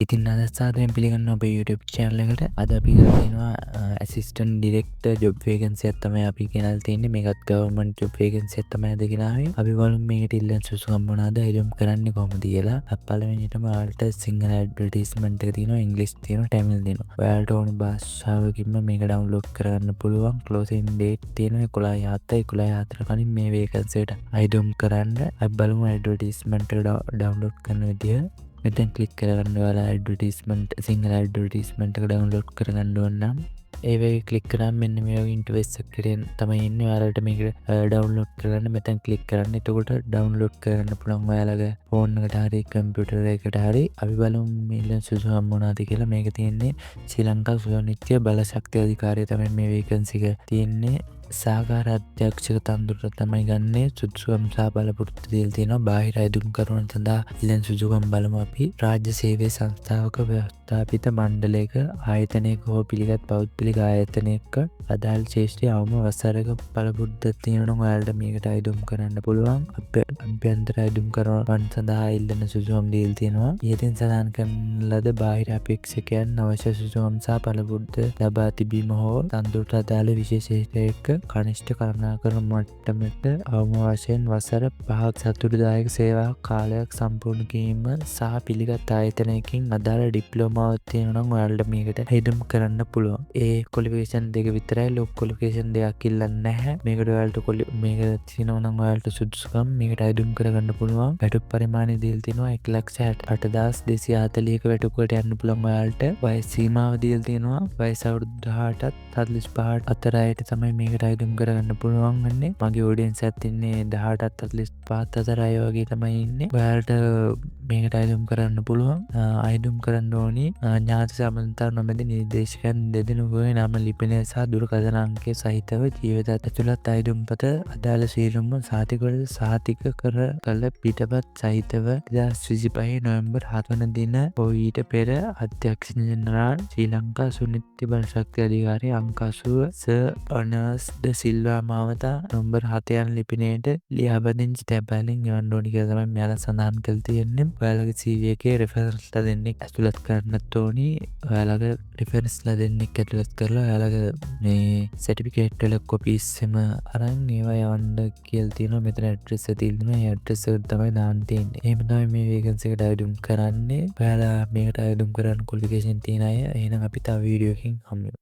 ඉතින් අද සාදරයෙන් පිළිගන්නවා අපේ YouTube channel එකට. අද අපි කරලා තියෙනවා assistant director job vacancy එකක් තමයි අපි ගෙනල්ලා තියෙන්නේ. මේකත් government job vacancy එකක් තමයි අද ගෙනාවේ. අපි බලමු මේකට ඉල්ලන සුසුකම් මොනවාද, ඉල්ලුම් කරන්නේ කොහොමද කියලා. පළවෙනිටම ඔයාලට සිංහල advertisement එක තියෙනවා, English තියෙනවා, Tamil තියෙනවා. ඔයාලට ඕන භාෂාවකින්ම මේක download කරගන්න පුළුවන්. closing date තියෙනවා 11/7 11/4 කලින් මේ vacancy එකට අයිඩම් කරන්න. අපි බලමු advertisement එක download කරන විදිය. මෙතැන් කලික් කරගන්න ඔයාලා ඇඩ්වර්ටයිස්මන්ට් සිංහල ඇඩ්වර්ටයිස්මන්ට් එක ඩවුන්ලෝඩ් කරගන්න ඕන නම් ඒ වගේ ක්ලික් කරාම මෙන්න මේ වගේ ඉන්ටර්ෆේස් එකකින් තමයි එන්නේ. ඔයාලට මේක ඩවුන්ලෝඩ් කරගන්න මෙතැන් ක්ලික් කරන්න. එතකොට ඩවුන්ලෝඩ් කරන්න පුළුවන් ඔයාලගේ ෆෝන් එකට හරි කම්පියුටර් එකකට හරි. අපි බලමු මේලෙන් සුසුකම් මොනවද කියලා. මේක තියෙන්නේ ශ්‍රී ලංකා සුවනිත්‍ය බලශක්ති අධිකාරිය තමයි මේ වේකන්සි එක තියෙන්නේ. සාකාර අධ්‍යක්ෂක තන්දුරට තමයි ගන්නේ. සුදුසුකම් සහ බලපුරතු දීලා තියෙනවා. බාහිර අයදුම් කරුවන් සඳහා ඉල්ලන සුදුසුකම් බලමු අපි. රාජ්‍ය සේවයේ සංස්ථාවක ව්‍යවස්ථාපිත මණ්ඩලයක ආයතනයක හෝ පිළිගත් පෞද්ගලික ආයතනයක අදාළ ශේෂ්ත්‍රයේ අවම වසරක බලපුරතු තියෙනවා. ඔයාලට මේකට අයදුම් කරන්න පුළුවන්. අභ්‍යන්තර අයදුම් කරුවන් සඳහා ඉල්ලන සුදුසුකම් දීලා තියෙනවා. ඉහතින් සඳහන් කරන ලද බාහිර අපේක්ෂකයන් අවශ්‍ය සුදුසුකම් සහ බලපුරතු ලබා තිබීම හෝ තන්දුරට අදාළ විශේෂ කනිෂ්ඨ කරුණාකර මට්ටමට අවම වශයෙන් වසර 5ක් සතුටුදායක සේවා කාලයක් සම්පූර්ණ කිරීම සහ පිළිගත් ආයතනයකින් අදාළ ඩිප්ලෝමාවක් තියෙනවා නම් ඔයාලට මේකට හිදම් කරන්න පුළුවන්. ඒ ක්වොලිෆිකේෂන් දෙක විතරයි. ලොක් ක්වොලිෆිකේෂන් දෙකක් ඉල්ලන්නේ නැහැ. මේකට ඔයාලට මේක තියෙනවා නම් ඔයාලට සුදුසුකම් මේකට හිදම් කරගන්න පුළුවන්. වැටුප් පරිමාණය දීලා තියෙනවා 1,68,240ක වැටුපකට යන්න පුළුවන්. ඔයාලට වයස සීමාව දීලා තියෙනවා. වයස අවුරුදු 18ත් 45 අතර අයට තමයි මේකට අයිඩම් කරගන්න පුළුවන් වන්නේ. මගේ ඔඩියන්ස් එකත් ඉන්නේ 18ත් 45ත් අතර අය වගේ තමයි ඉන්නේ. ඔයාලට මේකට අයිඩම් කරන්න පුළුවන්. අයිඩම් කරන්න ඕනි ඥාති සම්බන්ධතා නොමැති නිර්දේශකයන් දෙදෙනෙකුගේ නම ලිපිනය සහ දුරකථන අංකය සහිතව ජීවිත ඇතුළත් අයිඩම්පත අදාළ සියලුම සහතිකවල සහතික කළ පිටපත් සහිතව 2025 නොවැම්බර් 7 වන දින හෝ ඊට පෙර අධ්‍යක්ෂ ජෙනරාල් ශ්‍රී ලංකා සුනිත්‍ය බලශක්ති අධිකාරිය අංක 80 සර් අනර්ස් ද සිල්වා මාවතා නොම්බර් 7 යන ලිපිනයට ලියාපදිංචි තැබෑලින් යවන්න ඕනි කියලා තමයි මෙයාලා සඳහන් කරලා තියෙන්නේ. ඔයාලගේ CV එකේ රෙෆරන්ස්ලා දෙන්නෙක් ඇතුළත් කරන්නත් ඕනි. ඔයාලගේ රෙෆරන්ස්ලා දෙන්නෙක් ඇතුළත් කරලා ඔයාලගේ මේ සර්ටිෆිකේට් වල කොපීස් එම අරන් ඒවා යවන්න කියලා තියෙනවා. මෙතන ඇඩ්‍රස් එක තියෙනවා. ඒ ඇඩ්‍රස් එක තමයි දාන්න තියෙන්නේ. එහෙම තමයි මේ වේකන්සි එකට අයදුම් කරන්නේ. ඔයාලා මේකට අයදුම් කරන්න ක්වොලිෆිකේෂන් තියෙන අය එහෙනම් අපි තව වීඩියෝ එකකින් හමු වෙමු.